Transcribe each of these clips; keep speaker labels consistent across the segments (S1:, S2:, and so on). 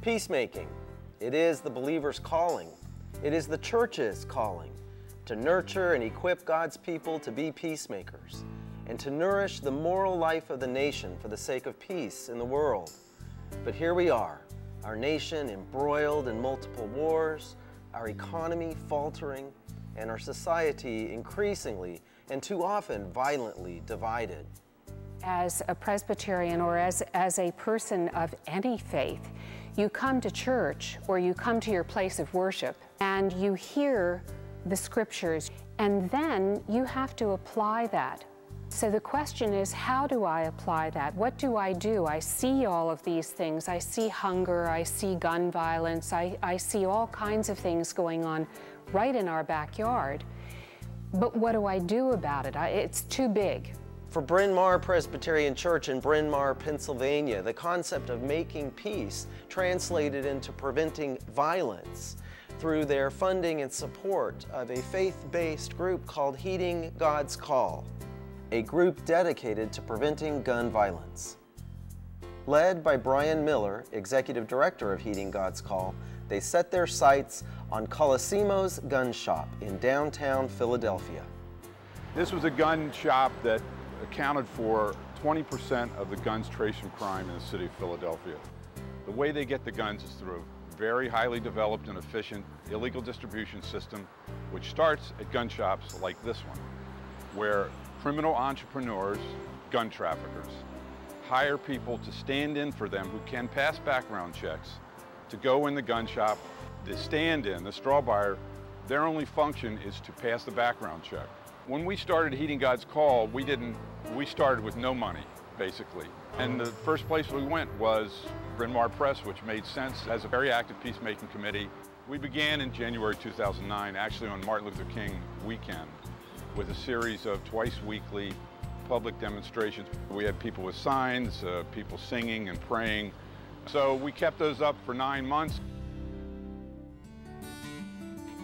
S1: Peacemaking. It is the believer's calling. It is the church's calling to nurture and equip God's people to be peacemakers and to nourish the moral life of the nation for the sake of peace in the world. But here we are, our nation embroiled in multiple wars, our economy faltering, and our society increasingly and too often violently divided.
S2: As a Presbyterian or as a person of any faith, you come to church or you come to your place of worship and you hear the scriptures, and then you have to apply that. So the question is, how do I apply that? What do? I see all of these things. I see hunger, I see gun violence, I see all kinds of things going on right in our backyard. But what do I do about it? It's too big.
S1: For Bryn Mawr Presbyterian Church in Bryn Mawr, Pennsylvania, the concept of making peace translated into preventing violence through their funding and support of a faith-based group called Heeding God's Call, a group dedicated to preventing gun violence. Led by Brian Miller, Executive Director of Heeding God's Call, they set their sights on Colosimo's Gun Shop in downtown Philadelphia.
S3: This was a gun shop that accounted for 20% of the guns traced from crime in the city of Philadelphia. The way they get the guns is through a very highly developed and efficient illegal distribution system, which starts at gun shops like this one, where criminal entrepreneurs, gun traffickers, hire people to stand in for them who can pass background checks to go in the gun shop. The stand-in, the straw buyer, their only function is to pass the background check. When we started Heeding God's Call, we started with no money, basically. And the first place we went was Bryn Mawr Press, which made sense as a very active peacemaking committee. We began in January 2009, actually on Martin Luther King weekend, with a series of twice weekly public demonstrations. We had people with signs, people singing and praying. So we kept those up for 9 months.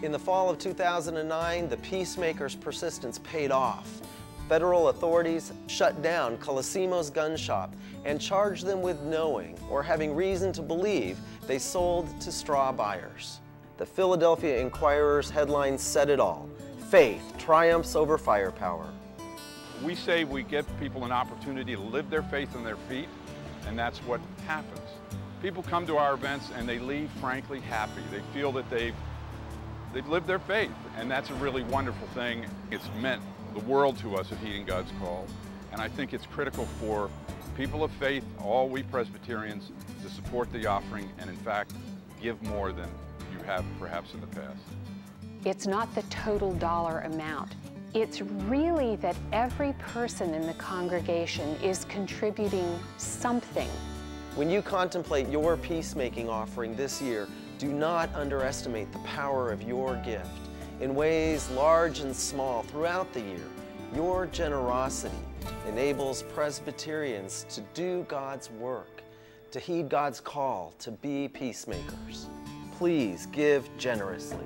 S1: In the fall of 2009, the peacemakers' persistence paid off. Federal authorities shut down Colosimo's gun shop and charged them with knowing or having reason to believe they sold to straw buyers. The Philadelphia Inquirer's headline said it all: faith triumphs over firepower.
S3: We say we give people an opportunity to live their faith on their feet, and that's what happens. People come to our events and they leave, frankly, happy. They feel that they've lived their faith, and that's a really wonderful thing. It's meant the world to us at Heeding God's Call, and I think it's critical for people of faith, all we Presbyterians, to support the offering and, in fact, give more than you have perhaps in the past.
S2: It's not the total dollar amount. It's really that every person in the congregation is contributing something.
S1: When you contemplate your peacemaking offering this year, do not underestimate the power of your gift. In ways large and small throughout the year, your generosity enables Presbyterians to do God's work, to heed God's call to be peacemakers. Please give generously.